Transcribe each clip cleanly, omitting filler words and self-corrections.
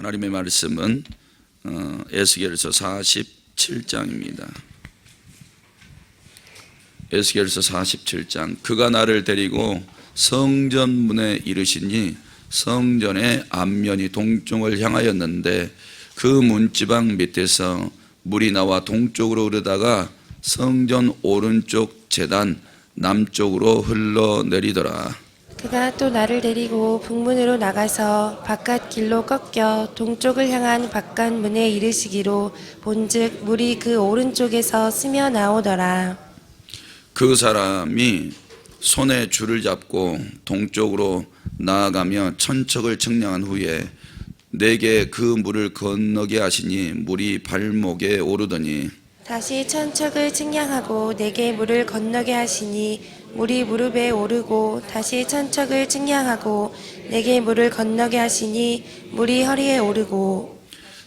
하나님의 말씀은 에스겔서 47장입니다. 에스겔서 47장. 그가 나를 데리고 성전 문에 이르시니 성전의 앞면이 동쪽을 향하였는데 그 문지방 밑에서 물이 나와 동쪽으로 흐르다가 성전 오른쪽 제단 남쪽으로 흘러내리더라. 그가 또 나를 데리고 북문으로 나가서 바깥 길로 꺾여 동쪽을 향한 바깥 문에 이르시기로 본즉 물이 그 오른쪽에서 스며 나오더라. 그 사람이 손에 줄을 잡고 동쪽으로 나아가며 천척을 측량한 후에 내게 그 물을 건너게 하시니 물이 발목에 오르더니 다시 천척을 측량하고 내게 물을 건너게 하시니 물이 무릎에 오르고 다시 천척을 측량하고 내게 물을 건너게 하시니 물이 허리에 오르고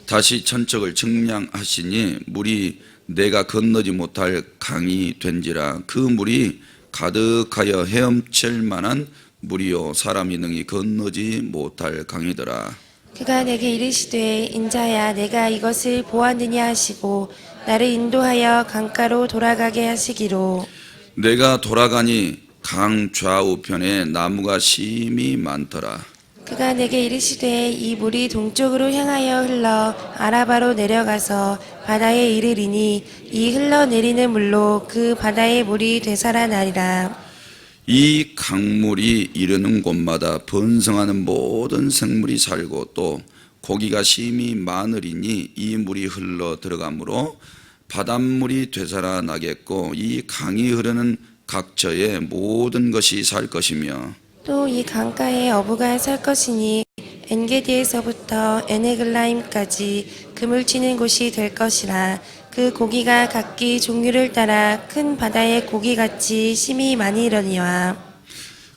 다시 천척을 측량하시니 물이 내가 건너지 못할 강이 된지라. 그 물이 가득하여 헤엄칠 만한 물이요 사람이 능히 건너지 못할 강이더라. 그가 내게 이르시되 인자야 내가 이것을 보았느냐 하시고 나를 인도하여 강가로 돌아가게 하시기로 내가 돌아가니 강 좌우편에 나무가 심히 많더라. 그가 내게 이르시되 이 물이 동쪽으로 향하여 흘러 아라바로 내려가서 바다에 이르리니 이 흘러내리는 물로 그 바다의 물이 되살아나리라. 이 강물이 이르는 곳마다 번성하는 모든 생물이 살고 또 고기가 심히 많으리니 이 물이 흘러 들어가므로 바닷물이 되살아나겠고 이 강이 흐르는 각처에 모든 것이 살 것이며 또 이 강가에 어부가 살 것이니 엔게디에서부터 에네글라임까지 그물 치는 곳이 될 것이라. 그 고기가 각기 종류를 따라 큰 바다의 고기같이 심히 많이 이러니와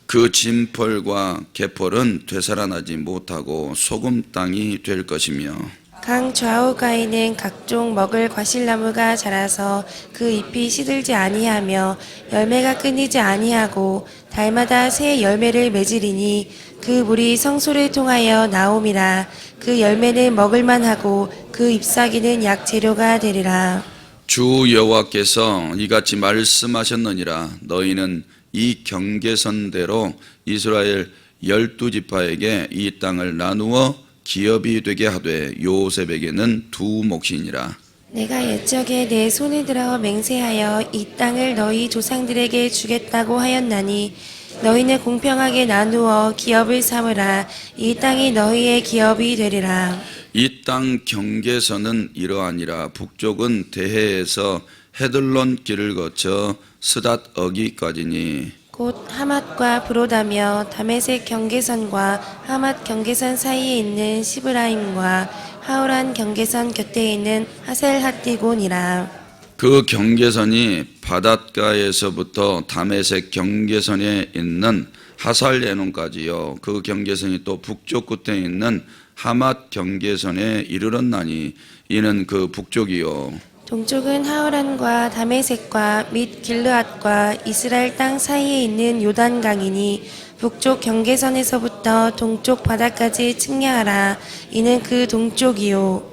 그 진펄과 개펄은 되살아나지 못하고 소금 땅이 될 것이며 강 좌우가에는 각종 먹을 과실나무가 자라서 그 잎이 시들지 아니하며 열매가 끊이지 아니하고 달마다 새 열매를 맺으리니 그 물이 성소를 통하여 나옴이라. 그 열매는 먹을만하고 그 잎사귀는 약 재료가 되리라. 주 여호와께서 이같이 말씀하셨느니라. 너희는 이 경계선대로 이스라엘 12지파에게 이 땅을 나누어 기업이 되게 하되 요셉에게는 두 몫이니라. 내가 옛적에 내 손을 들어 맹세하여 이 땅을 너희 조상들에게 주겠다고 하였나니 너희는 공평하게 나누어 기업을 삼으라. 이 땅이 너희의 기업이 되리라. 이 땅 경계선은 이러하니라. 북쪽은 대해에서 헤들론 길을 거쳐 스닷 어기까지니 곧 하맛과 브로다며 다메섹 경계선과 하맛 경계선 사이에 있는 시브라임과 하우란 경계선 곁에 있는 하셀핫디곤이라. 그 경계선이 바닷가에서부터 다메섹 경계선에 있는 하살레논까지요. 그 경계선이 또 북쪽 끝에 있는 하맛 경계선에 이르렀나니 이는 그 북쪽이요. 동쪽은 하우란과 다메섹과 및 길르앗과 이스라엘 땅 사이에 있는 요단강이니 북쪽 경계선에서부터 동쪽 바다까지 측량하라. 이는 그 동쪽이요.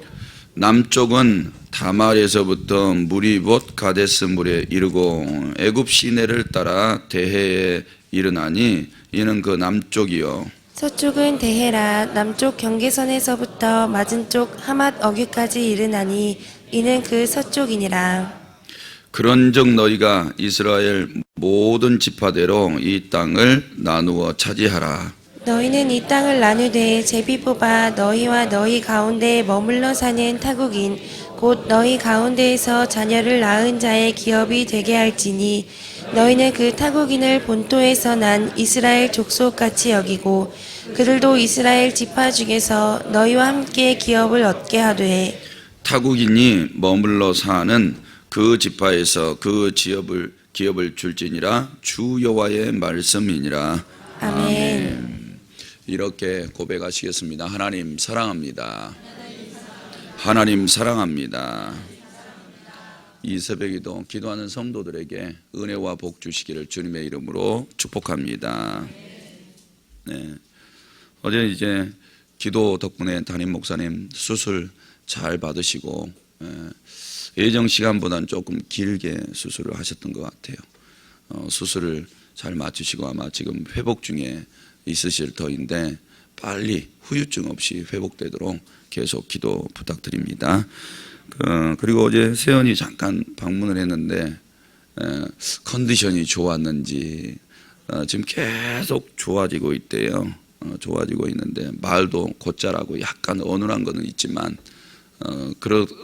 남쪽은 다말에서부터 물이 봇 가데스 물에 이르고 애굽 시내를 따라 대해에 이르나니 이는 그 남쪽이요. 서쪽은 데헤라. 남쪽 경계선에서부터 맞은쪽 하맛 어귀까지 이르나니 이는 그 서쪽이니라. 그런즉 너희가 이스라엘 모든 지파대로 이 땅을 나누어 차지하라. 너희는 이 땅을 나누되 제비 뽑아 너희와 너희 가운데 머물러 사는 타국인 곧 너희 가운데에서 자녀를 낳은 자의 기업이 되게 할지니 너희는 그 타국인을 본토에서 난 이스라엘 족속같이 여기고 그들도 이스라엘 지파 중에서 너희와 함께 기업을 얻게 하되 타국인이 머물러 사는 그 지파에서 그 기업을 줄지니라. 주 여호와의 말씀이니라. 아멘. 이렇게 고백하시겠습니다. 하나님 사랑합니다. 하나님 사랑합니다. 이 새벽에도 기도하는 성도들에게 은혜와 복 주시기를 주님의 이름으로 축복합니다. 네. 어제 이제 기도 덕분에 담임 목사님 수술 잘 받으시고 예정 시간보다는 조금 길게 수술을 하셨던 것 같아요. 수술을 잘 마치시고 아마 지금 회복 중에 있으실 터인데 빨리 후유증 없이 회복되도록 계속 기도 부탁드립니다. 그리고 어제 세연이 잠깐 방문을 했는데 컨디션이 좋았는지 지금 계속 좋아지고 있대요. 좋아지고 있는데 말도 곧잘하고 약간 어눌한 거는 있지만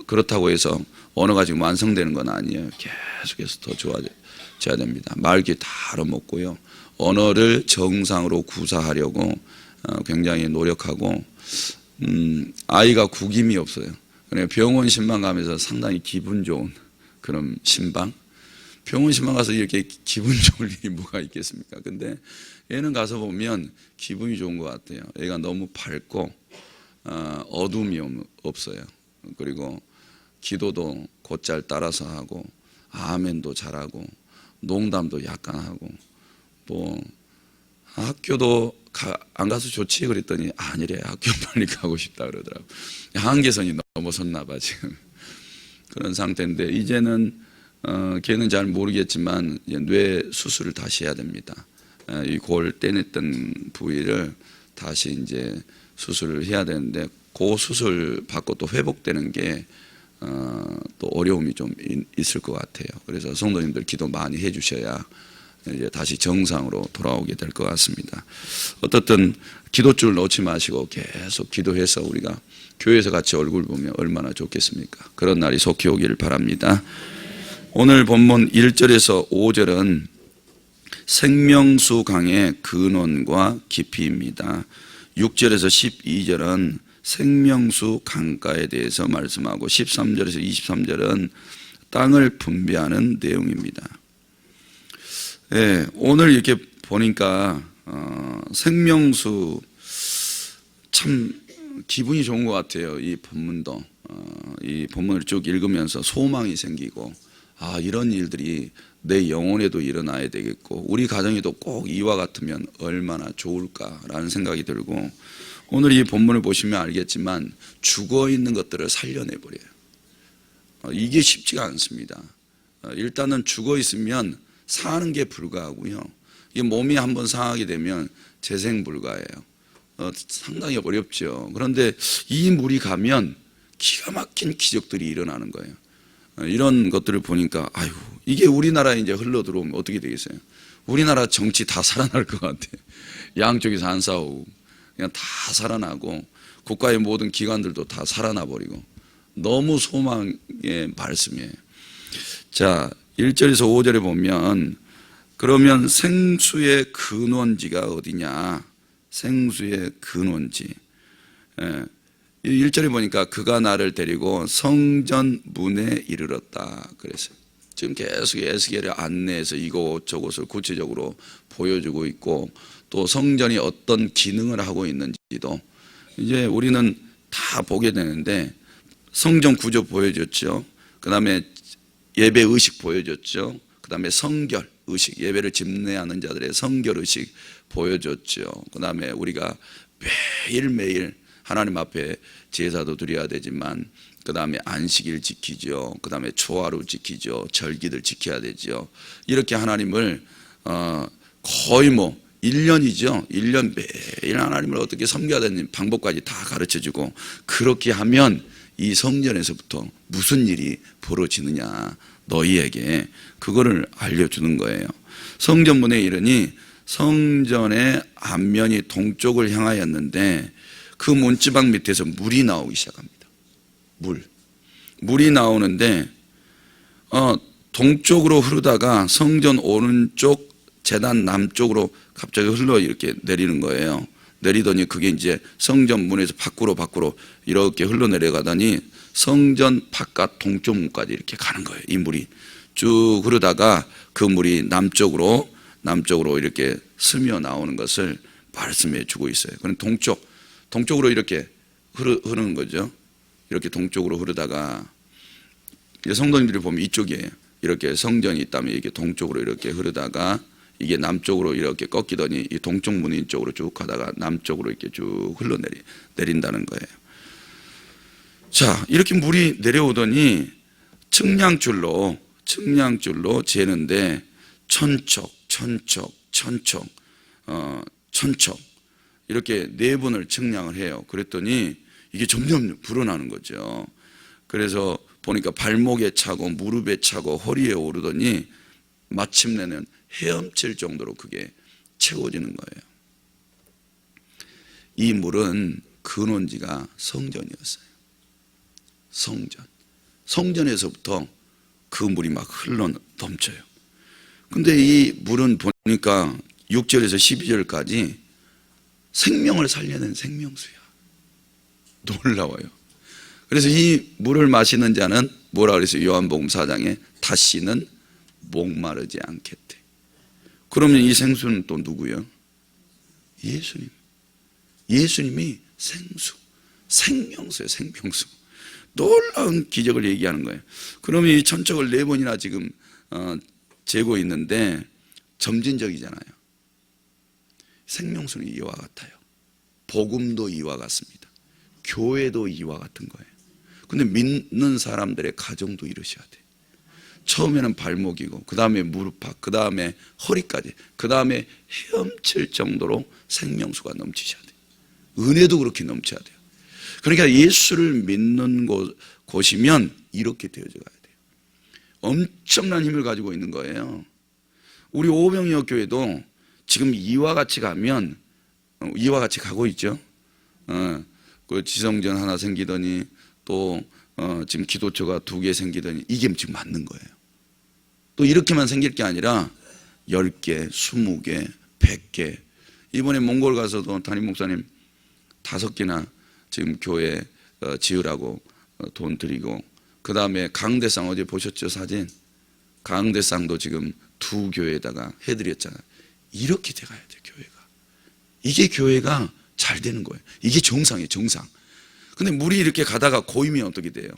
그렇다고 해서 언어가 지금 완성되는 건 아니에요. 계속해서 더 좋아져야 됩니다. 말기 다 알아먹고요. 언어를 정상으로 구사하려고 굉장히 노력하고 아이가 구김이 없어요. 병원 신방 가면서 상당히 기분 좋은 그런 신방. 병원 신방 가서 이렇게 기분 좋을 일이 뭐가 있겠습니까? 근데 얘는 가서 보면 기분이 좋은 것 같아요. 얘가 너무 밝고 어둠이 없어요. 그리고 기도도 곧잘 따라서 하고 아멘도 잘하고 농담도 약간 하고 또 학교도 안 가서 좋지 그랬더니 아니래, 학교 빨리 가고 싶다 그러더라고. 한계선이 넘어섰나 봐 지금. 그런 상태인데 이제는 걔는 잘 모르겠지만 이제 뇌 수술을 다시 해야 됩니다. 이 골 떼냈던 부위를 다시 이제 수술을 해야 되는데 그 수술 받고 또 회복되는 게 또 어려움이 좀 있을 것 같아요. 그래서 성도님들 기도 많이 해주셔야 이제 다시 정상으로 돌아오게 될 것 같습니다. 어떻든 기도줄 놓지 마시고 계속 기도해서 우리가 교회에서 같이 얼굴 보면 얼마나 좋겠습니까? 그런 날이 속히 오기를 바랍니다. 오늘 본문 1절에서 5절은 생명수 강의 근원과 깊이입니다. 6절에서 12절은 생명수 강가에 대해서 말씀하고 13절에서 23절은 땅을 분배하는 내용입니다. 네, 오늘 이렇게 보니까 생명수 참 기분이 좋은 것 같아요. 이 본문도 이 본문을 쭉 읽으면서 소망이 생기고 이런 일들이 내 영혼에도 일어나야 되겠고 우리 가정에도 꼭 이와 같으면 얼마나 좋을까라는 생각이 들고 오늘 이 본문을 보시면 알겠지만 죽어있는 것들을 살려내버려요. 이게 쉽지가 않습니다. 일단은 죽어있으면 사는 게 불가하고요. 이 몸이 한번 상하게 되면 재생 불가해요. 상당히 어렵죠. 그런데 이 물이 가면 기가 막힌 기적들이 일어나는 거예요. 이런 것들을 보니까 아이고 이게 우리나라에 이제 흘러 들어오면 어떻게 되겠어요? 우리나라 정치 다 살아날 것 같아요. 양쪽에서 안 싸우고 그냥 다 살아나고 국가의 모든 기관들도 다 살아나 버리고 너무 소망의 말씀이에요. 자, 1절에서 5절에 보면 그러면 생수의 근원지가 어디냐? 생수의 근원지. 1절에 보니까 그가 나를 데리고 성전 문에 이르렀다 그랬어요. 지금 계속 에스겔의 안내에서 이곳저곳을 구체적으로 보여주고 있고 또 성전이 어떤 기능을 하고 있는지도 이제 우리는 다 보게 되는데 성전 구조 보여줬죠. 그 다음에 예배 의식 보여줬죠. 그 다음에 성결 의식, 예배를 집례하는 자들의 성결 의식 보여줬죠. 그 다음에 우리가 매일매일 하나님 앞에 제사도 드려야 되지만 그 다음에 안식일 지키죠. 그 다음에 초하루 지키죠. 절기들 지켜야 되죠. 이렇게 하나님을 거의 1년이죠. 1년 매일 하나님을 어떻게 섬겨야 되는 방법까지 다 가르쳐주고 그렇게 하면 이 성전에서부터 무슨 일이 벌어지느냐 너희에게 그거를 알려주는 거예요. 성전문에 이르니 성전의 앞면이 동쪽을 향하였는데 그 문지방 밑에서 물이 나오기 시작합니다. 물이 나오는데 동쪽으로 흐르다가 성전 오른쪽 제단 남쪽으로 갑자기 흘러 이렇게 내리는 거예요. 내리더니 그게 이제 성전 문에서 밖으로 이렇게 흘러내려가더니 성전 바깥 동쪽 문까지 이렇게 가는 거예요. 이 물이 쭉 흐르다가 그 물이 남쪽으로 이렇게 스며 나오는 것을 말씀해 주고 있어요. 그럼 동쪽으로 이렇게 흐르는 거죠. 이렇게 동쪽으로 흐르다가 성도님들이 보면 이쪽이에요. 이렇게 성전이 있다면 이게 동쪽으로 이렇게 흐르다가 이게 남쪽으로 이렇게 꺾이더니 이 동쪽 문인 쪽으로 쭉 가다가 남쪽으로 이렇게 쭉 흘러내린다는 거예요. 자, 이렇게 물이 내려오더니 측량줄로 재는데 천척 이렇게 4번을 측량을 해요. 그랬더니 이게 점점 불어나는 거죠. 그래서 보니까 발목에 차고 무릎에 차고 허리에 오르더니 마침내는 헤엄칠 정도로 그게 채워지는 거예요. 이 물은 근원지가 성전이었어요. 성전에서부터 그 물이 막 흘러 넘쳐요. 근데 이 물은 보니까 6절에서 12절까지 생명을 살려낸 생명수야. 놀라워요. 그래서 이 물을 마시는 자는 뭐라 그랬어요? 요한복음 4장에 다시는 목마르지 않겠대. 그러면 이 생수는 또 누구요? 예수님. 예수님이 생명수예요. 생명수. 놀라운 기적을 얘기하는 거예요. 그러면 이 천척을 4번이나 지금 재고 있는데 점진적이잖아요. 생명수는 이와 같아요. 복음도 이와 같습니다. 교회도 이와 같은 거예요. 근데 믿는 사람들의 가정도 이러셔야 돼요. 처음에는 발목이고 그 다음에 무릎팍, 그 다음에 허리까지, 그 다음에 헤엄칠 정도로 생명수가 넘치셔야 돼요. 은혜도 그렇게 넘쳐야 돼요. 그러니까 예수를 믿는 곳이면 이렇게 되어져 가야 돼요. 엄청난 힘을 가지고 있는 거예요. 우리 오병이어 교회도 지금 이와 같이 가면 이와 같이 가고 있죠. 그 지성전 하나 생기더니 또 지금 기도처가 2개 생기더니 이게 지금 맞는 거예요. 또 이렇게만 생길 게 아니라 10개, 20개, 100개. 이번에 몽골 가서도 담임 목사님 5개나 지금 교회 지으라고 돈 드리고, 그 다음에 강대상 어제 보셨죠? 사진. 강대상도 지금 2교회에다가 해드렸잖아요. 이렇게 돼가야 돼요, 교회가. 이게 교회가 잘 되는 거예요. 이게 정상이에요, 정상. 근데 물이 이렇게 가다가 고이면 어떻게 돼요?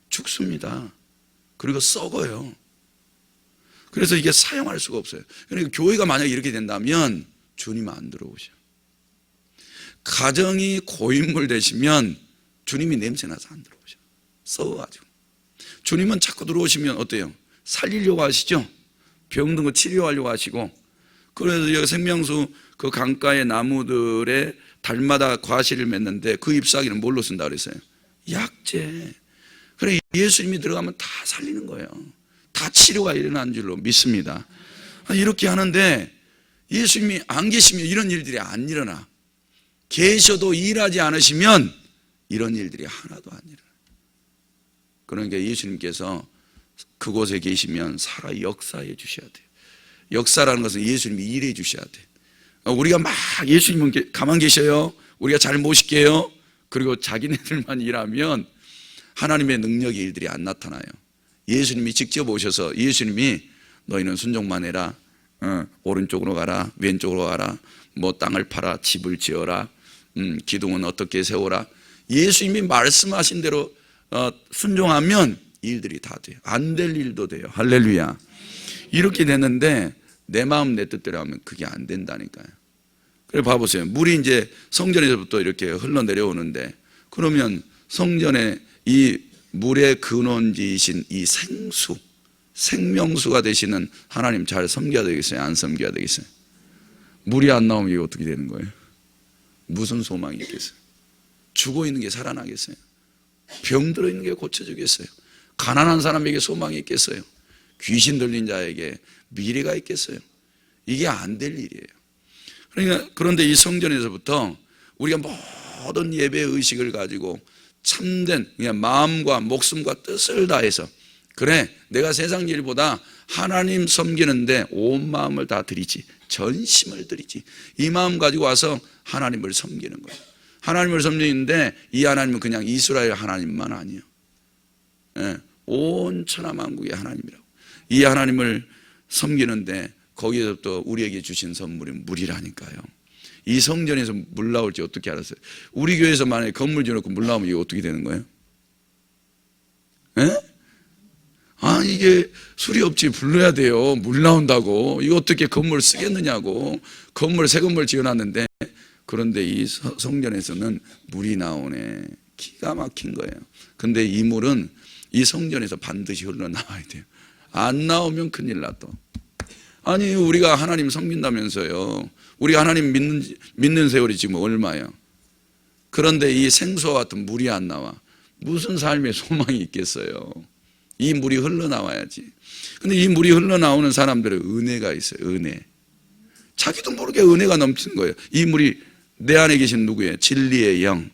죽습니다. 그리고 썩어요. 그래서 이게 사용할 수가 없어요. 그러니까 교회가 만약에 이렇게 된다면 주님 안 들어오셔. 가정이 고인물 되시면 주님이 냄새나서 안 들어오셔. 썩어가지고. 주님은 자꾸 들어오시면 어때요? 살리려고 하시죠? 병든 거 치료하려고 하시고. 그래서 여기 생명수 그 강가의 나무들의 달마다 과실을 맺는데 그 잎사귀는 뭘로 쓴다 그랬어요? 약재. 그래 예수님이 들어가면 다 살리는 거예요. 다 치료가 일어나는 줄로 믿습니다. 이렇게 하는데 예수님이 안 계시면 이런 일들이 안 일어나. 계셔도 일하지 않으시면 이런 일들이 하나도 안 일어나. 그러니까 예수님께서 그곳에 계시면 살아 역사해 주셔야 돼요. 역사라는 것은 예수님이 일해 주셔야 돼요. 우리가 막 예수님은 가만 계셔요. 우리가 잘 모실게요. 그리고 자기네들만 일하면 하나님의 능력의 일들이 안 나타나요. 예수님이 직접 오셔서 예수님이 너희는 순종만 해라. 오른쪽으로 가라. 왼쪽으로 가라. 뭐 땅을 팔아 집을 지어라. 기둥은 어떻게 세워라. 예수님이 말씀하신 대로 순종하면 일들이 다 돼요. 안 될 일도 돼요. 할렐루야. 이렇게 되는데 내 마음 내 뜻대로 하면 그게 안 된다니까요. 그래 봐보세요. 물이 이제 성전에서부터 이렇게 흘러내려오는데 그러면 성전에 이 물의 근원지이신 이 생명수가 되시는 하나님 잘 섬겨야 되겠어요? 안 섬겨야 되겠어요? 물이 안 나오면 이게 어떻게 되는 거예요? 무슨 소망이 있겠어요? 죽어 있는 게 살아나겠어요? 병들어 있는 게 고쳐지겠어요? 가난한 사람에게 소망이 있겠어요? 귀신 들린 자에게 미래가 있겠어요? 이게 안 될 일이에요. 그러니까 그런데 이 성전에서부터 우리가 모든 예배 의식을 가지고 참된 그냥 마음과 목숨과 뜻을 다해서 그래 내가 세상 일보다 하나님 섬기는데 온 마음을 다 드리지, 전심을 드리지, 이 마음 가지고 와서 하나님을 섬기는 거예요. 하나님을 섬기는데 이 하나님은 그냥 이스라엘 하나님만 아니에요. 온 천하만국의 하나님이라고. 이 하나님을 섬기는데 거기에서부터 우리에게 주신 선물이 물이라니까요. 이 성전에서 물 나올지 어떻게 알았어요? 우리 교회에서 만약에 건물 지어놓고 물 나오면 이거 어떻게 되는 거예요? 아니 이게 수리 업체 불러야 돼요. 물 나온다고. 이거 어떻게 건물 쓰겠느냐고. 새 건물 지어놨는데, 그런데 이 성전에서는 물이 나오네. 기가 막힌 거예요. 근데 이 물은 이 성전에서 반드시 흘러나와야 돼요. 안 나오면 큰일 나또. 아니 우리가 하나님 섬긴다면서요. 우리가 하나님 믿는 세월이 지금 얼마예요? 그런데 이 생수와 같은 물이 안 나와. 무슨 삶의 소망이 있겠어요? 이 물이 흘러나와야지. 근데 이 물이 흘러나오는 사람들은 은혜가 있어요. 은혜. 자기도 모르게 은혜가 넘치는 거예요. 이 물이 내 안에 계신 누구예요? 진리의 영,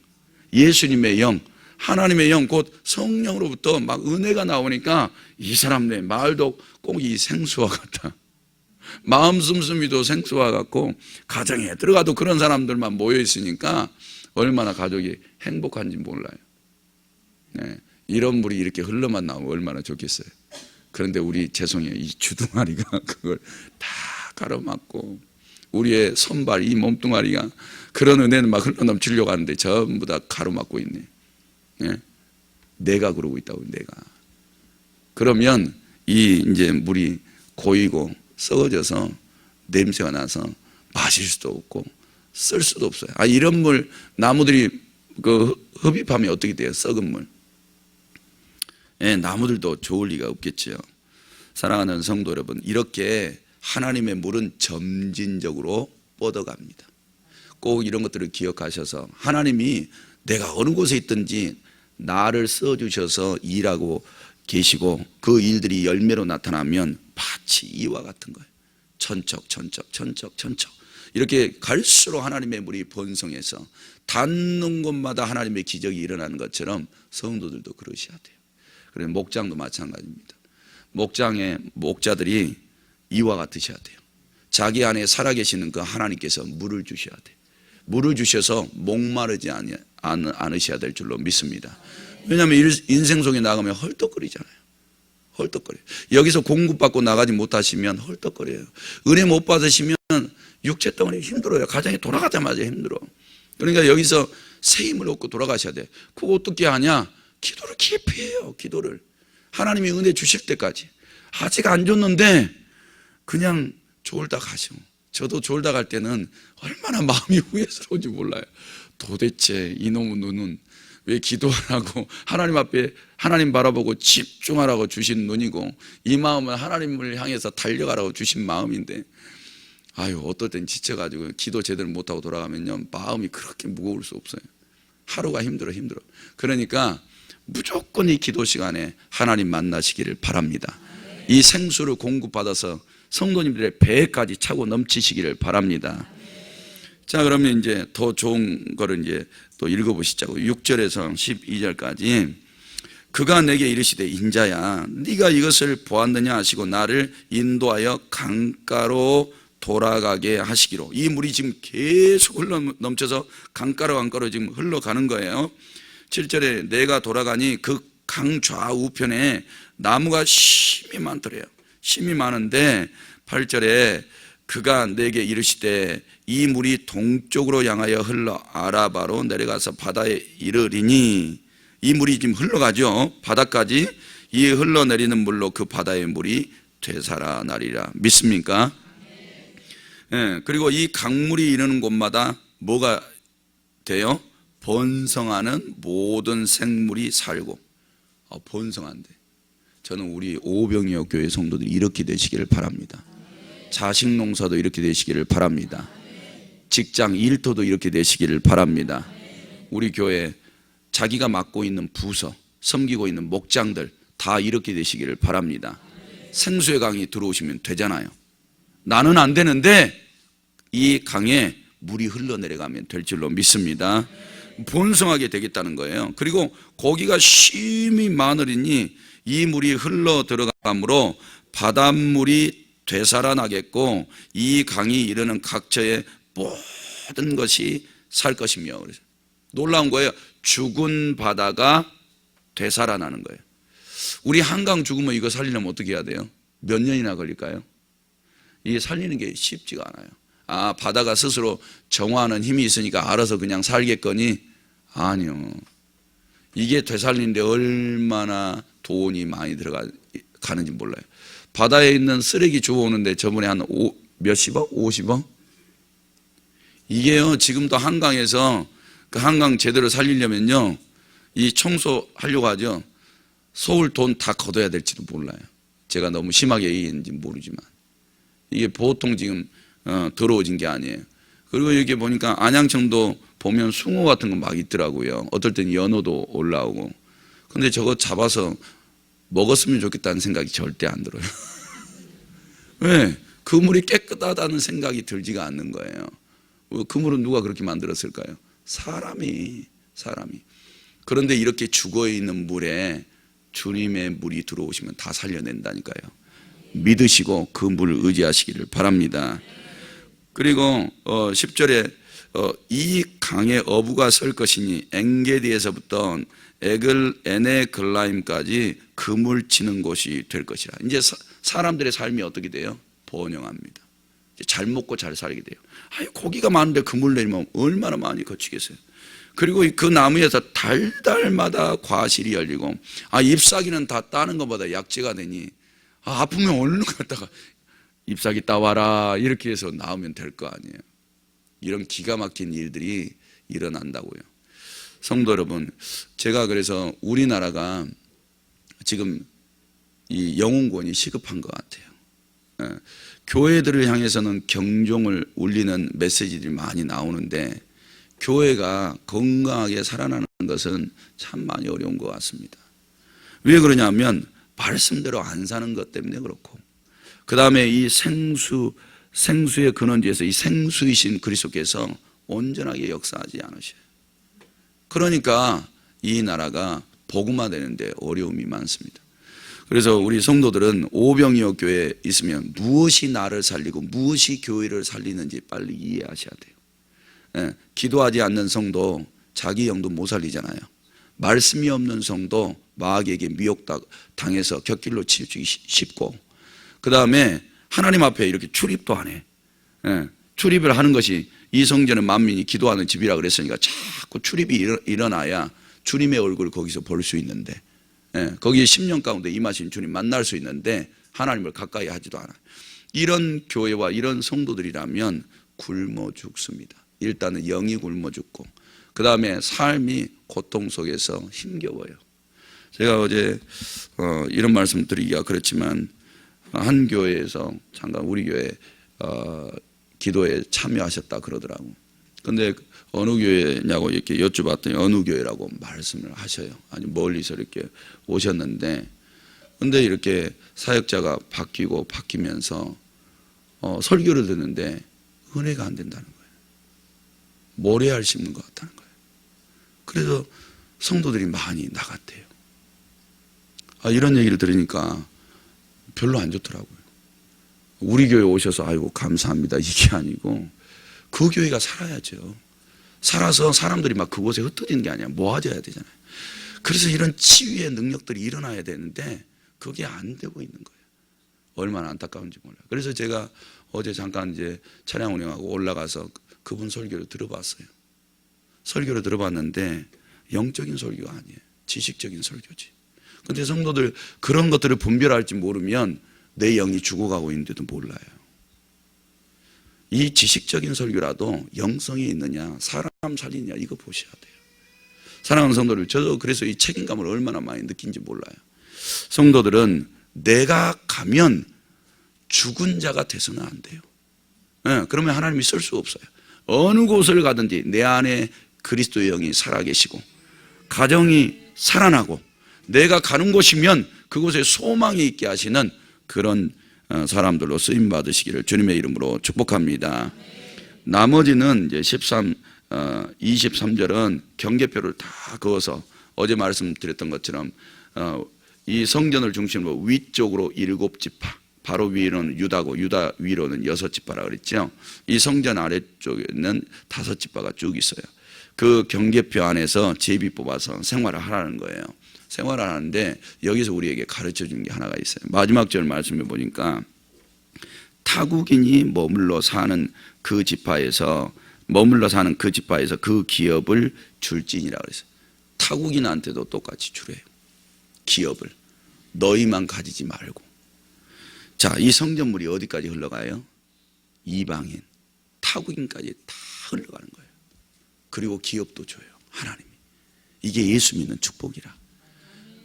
예수님의 영, 하나님의 영, 곧 성령으로부터 막 은혜가 나오니까 이 사람네 말도 꼭 이 생수와 같아. 마음 씀씀이도 생수와 같고, 가정에 들어가도 그런 사람들만 모여 있으니까 얼마나 가족이 행복한지 몰라요. 네, 이런 물이 이렇게 흘러만 나오면 얼마나 좋겠어요. 그런데 우리 죄송해요, 이 주둥아리가 그걸 다 가로막고, 우리의 손발, 이 몸뚱아리가 그런 은혜는 막 흘러넘치려고 하는데 전부 다 가로막고 있네. 네? 내가 그러고 있다고. 내가. 그러면 이 이제 물이 고이고 썩어져서 냄새가 나서 마실 수도 없고 쓸 수도 없어요. 이런 물 나무들이 그 흡입하면 어떻게 돼요? 썩은 물. 예, 나무들도 좋을 리가 없겠죠. 사랑하는 성도 여러분, 이렇게 하나님의 물은 점진적으로 뻗어갑니다. 꼭 이런 것들을 기억하셔서, 하나님이 내가 어느 곳에 있든지 나를 써주셔서 일하고 계시고, 그 일들이 열매로 나타나면 마치 이와 같은 거예요. 천척 이렇게 갈수록 하나님의 물이 번성해서 닿는 곳마다 하나님의 기적이 일어나는 것처럼 성도들도 그러셔야 돼요. 그래서 목장도 마찬가지입니다. 목장의 목자들이 이와 같으셔야 돼요. 자기 안에 살아계시는 그 하나님께서 물을 주셔야 돼요. 물을 주셔서 목마르지 않으셔야 될 줄로 믿습니다. 왜냐하면 인생 속에 나가면 헐떡거리잖아요. 헐떡거려요. 여기서 공급받고 나가지 못하시면 헐떡거려요. 은혜 못 받으시면 육체 덩어리 힘들어요. 가정에 돌아가자마자 힘들어. 그러니까 여기서 새 힘을 얻고 돌아가셔야 돼요. 그거 어떻게 하냐? 기도를 깊이 해요. 기도를. 하나님이 은혜 주실 때까지. 아직 안 줬는데 그냥 졸다 가시고. 저도 졸다 갈 때는 얼마나 마음이 후회스러운지 몰라요. 도대체 이놈의 눈은 왜 기도하라고, 하나님 앞에 하나님 바라보고 집중하라고 주신 눈이고, 이 마음은 하나님을 향해서 달려가라고 주신 마음인데, 어떨 땐 지쳐가지고 기도 제대로 못하고 돌아가면요, 마음이 그렇게 무거울 수 없어요. 하루가 힘들어. 그러니까 무조건 이 기도 시간에 하나님 만나시기를 바랍니다. 이 생수를 공급받아서 성도님들의 배까지 차고 넘치시기를 바랍니다. 자, 그러면 이제 더 좋은 거를 이제 또 읽어보시자고. 6절에서 12절까지. 그가 내게 이르시되, 인자야, 네가 이것을 보았느냐 하시고 나를 인도하여 강가로 돌아가게 하시기로. 이 물이 지금 계속 흘러 넘쳐서 강가로 지금 흘러가는 거예요. 7절에 내가 돌아가니 그 강 좌우편에 나무가 심이 많더래요. 심이 많은데 8절에 그가 내게 이르시되 이 물이 동쪽으로 향하여 흘러 아라바로 내려가서 바다에 이르리니, 이 물이 지금 흘러가죠. 바다까지. 이 흘러내리는 물로 그 바다의 물이 되살아나리라. 믿습니까? 예, 그리고 이 강물이 이르는 곳마다 뭐가 돼요? 번성하는 모든 생물이 살고. 번성한데. 저는 우리 오병이어 교회 성도들이 이렇게 되시기를 바랍니다. 자식 농사도 이렇게 되시기를 바랍니다. 직장 일터도 이렇게 되시기를 바랍니다. 우리 교회 자기가 맡고 있는 부서, 섬기고 있는 목장들 다 이렇게 되시기를 바랍니다. 생수의 강이 들어오시면 되잖아요. 나는 안 되는데 이 강에 물이 흘러내려가면 될 줄로 믿습니다. 번성하게 되겠다는 거예요. 그리고 고기가 심히 많으리니 이 물이 흘러 들어가므로 바닷물이 되살아나겠고 이 강이 이르는 각처의 모든 것이 살 것이며. 그래서 놀라운 거예요. 죽은 바다가 되살아나는 거예요. 우리 한강 죽으면 이거 살리려면 어떻게 해야 돼요? 몇 년이나 걸릴까요? 이게 살리는 게 쉽지가 않아요. 바다가 스스로 정화하는 힘이 있으니까 알아서 그냥 살겠거니? 아니요. 이게 되살리는데 얼마나 돈이 많이 가는지 몰라요. 바다에 있는 쓰레기 주워오는데 저번에 한 몇십억? 50억? 이게요, 지금도 한강에서 그 한강 제대로 살리려면요, 이 청소하려고 하죠. 서울 돈 다 걷어야 될지도 몰라요. 제가 너무 심하게 얘기했는지 모르지만. 이게 보통 지금 더러워진 게 아니에요. 그리고 이렇게 보니까 안양청도 보면 숭어 같은 거 막 있더라고요. 어떨 땐 연어도 올라오고. 근데 저거 잡아서 먹었으면 좋겠다는 생각이 절대 안 들어요. 왜? 그 물이 깨끗하다는 생각이 들지가 않는 거예요. 그 물은 누가 그렇게 만들었을까요? 사람이. 그런데 이렇게 죽어있는 물에 주님의 물이 들어오시면 다 살려낸다니까요. 믿으시고 그 물을 의지하시기를 바랍니다. 그리고 10절에 이 강에 어부가 설 것이니 엔게디에서부터 에네글라임까지 그물 치는 곳이 될 것이라. 이제 사람들의 삶이 어떻게 돼요? 번영합니다. 잘 먹고 잘 살게 돼요. 고기가 많은데 그물 내리면 얼마나 많이 거치겠어요. 그리고 그 나무에서 달달마다 과실이 열리고, 잎사귀는 다 따는 것보다 약재가 되니, 아프면 얼른 갔다가 잎사귀 따와라 이렇게 해서 나오면 될 거 아니에요. 이런 기가 막힌 일들이 일어난다고요. 성도 여러분, 제가 그래서 우리나라가 지금 이 영혼권이 시급한 것 같아요. 교회들을 향해서는 경종을 울리는 메시지들이 많이 나오는데, 교회가 건강하게 살아나는 것은 참 많이 어려운 것 같습니다. 왜 그러냐면 말씀대로 안 사는 것 때문에 그렇고, 그 다음에 이 생수의 근원지에서 이 생수이신 그리스도께서 온전하게 역사하지 않으셔요. 그러니까 이 나라가 복음화되는데 어려움이 많습니다. 그래서 우리 성도들은 오병이어 교회에 있으면 무엇이 나를 살리고 무엇이 교회를 살리는지 빨리 이해하셔야 돼요. 기도하지 않는 성도 자기 영도 못 살리잖아요. 말씀이 없는 성도 마귀에게 미혹당해서 곁길로 치우치기 쉽고, 그 다음에 하나님 앞에 이렇게 출입도 안 해. 출입을 하는 것이 이 성전은 만민이 기도하는 집이라 그랬으니까 자꾸 출입이 일어나야 주님의 얼굴을 거기서 볼 수 있는데, 거기에 10년 가운데 임하신 주님 만날 수 있는데 하나님을 가까이 하지도 않아요. 이런 교회와 이런 성도들이라면 굶어 죽습니다. 일단은 영이 굶어 죽고, 그 다음에 삶이 고통 속에서 힘겨워요. 제가 어제 이런 말씀 드리기가 그렇지만 한 교회에서 잠깐 우리 교회 기도에 참여하셨다 그러더라고. 근데 어느 교회냐고 이렇게 여쭤봤더니 어느 교회라고 말씀을 하셔요. 아니 멀리서 이렇게 오셨는데, 근데 이렇게 사역자가 바뀌면서 설교를 듣는데 은혜가 안 된다는 거예요. 모래알 씹는 것 같다는 거예요. 그래서 성도들이 많이 나갔대요. 이런 얘기를 들으니까 별로 안 좋더라고요. 우리 교회 오셔서 아이고 감사합니다 이게 아니고, 그 교회가 살아야죠. 살아서 사람들이 막 그곳에 흩어지는 게 아니라 모아져야 되잖아요. 그래서 이런 치유의 능력들이 일어나야 되는데 그게 안 되고 있는 거예요. 얼마나 안타까운지 몰라요. 그래서 제가 어제 잠깐 이제 차량 운행하고 올라가서 그분 설교를 들어봤어요. 설교를 들어봤는데 영적인 설교가 아니에요. 지식적인 설교지. 근데 성도들 그런 것들을 분별할지 모르면 내 영이 죽어가고 있는데도 몰라요. 이 지식적인 설교라도 영성이 있느냐, 사람 살리느냐, 이거 보셔야 돼요. 사랑하는 성도들, 저도 그래서 이 책임감을 얼마나 많이 느낀지 몰라요. 성도들은 내가 가면 죽은 자가 돼서는 안 돼요. 그러면 하나님이 쓸 수 없어요. 어느 곳을 가든지 내 안에 그리스도의 영이 살아계시고 가정이 살아나고 내가 가는 곳이면 그곳에 소망이 있게 하시는 그런 사람들로 쓰임 받으시기를 주님의 이름으로 축복합니다. 나머지는 이제 23절은 경계표를 다 그어서 어제 말씀드렸던 것처럼 이 성전을 중심으로 위쪽으로 7지파, 바로 위로는 유다고 유다 위로는 6지파라 그랬죠. 이 성전 아래쪽에는 5지파가 쭉 있어요. 그 경계표 안에서 제비 뽑아서 생활을 하라는 거예요. 생활을 하는데 여기서 우리에게 가르쳐 주는 게 하나가 있어요. 마지막 절 말씀해 보니까 타국인이 머물러 사는 그 지파에서 그 기업을 줄지니라 그랬어요. 타국인한테도 똑같이 주래요. 기업을. 너희만 가지지 말고. 자, 이 성전물이 어디까지 흘러가요? 이방인, 타국인까지 다 흘러가는 거예요. 그리고 기업도 줘요, 하나님이. 이게 예수 믿는 축복이라.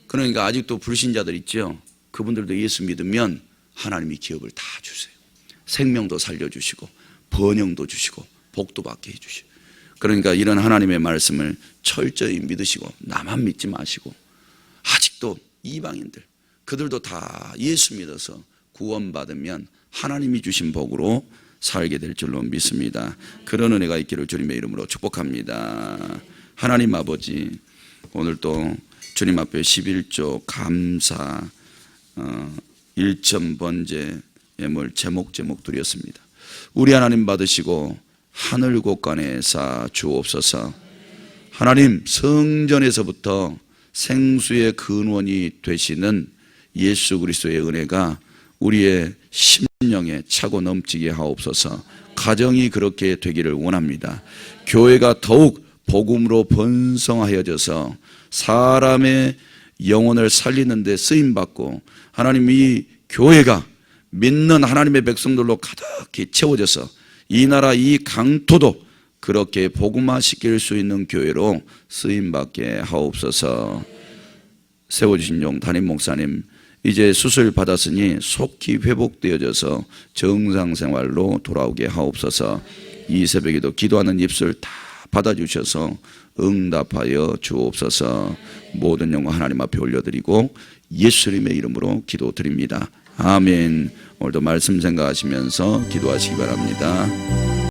그러니까 아직도 불신자들 있죠? 그분들도 예수 믿으면 하나님이 기업을 다 주세요. 생명도 살려주시고 번영도 주시고 복도 받게 해주시고. 그러니까 이런 하나님의 말씀을 철저히 믿으시고 나만 믿지 마시고, 아직도 이방인들, 그들도 다 예수 믿어서 구원받으면 하나님이 주신 복으로 살게 될 줄로 믿습니다. 그런 은혜가 있기를 주님의 이름으로 축복합니다. 하나님 아버지, 오늘 또 주님 앞에 11조 감사 1천 번제 예물 제목 드렸습니다. 우리 하나님 받으시고 하늘 곳간에 쌓아 주옵소서. 하나님, 성전에서부터 생수의 근원이 되시는 예수 그리스도의 은혜가 우리의 심령에 차고 넘치게 하옵소서. 가정이 그렇게 되기를 원합니다. 교회가 더욱 복음으로 번성하여져서 사람의 영혼을 살리는 데 쓰임받고, 하나님, 이 교회가 믿는 하나님의 백성들로 가득히 채워져서 이 나라 이 강토도 그렇게 복음화시킬 수 있는 교회로 쓰임받게 하옵소서. 세워주신 용 담임 목사님, 이제 수술 받았으니 속히 회복되어져서 정상생활로 돌아오게 하옵소서. 이 새벽에도 기도하는 입술 다 받아주셔서 응답하여 주옵소서. 모든 영광 하나님 앞에 올려드리고 예수님의 이름으로 기도드립니다. 아멘. 오늘도 말씀 생각하시면서 기도하시기 바랍니다.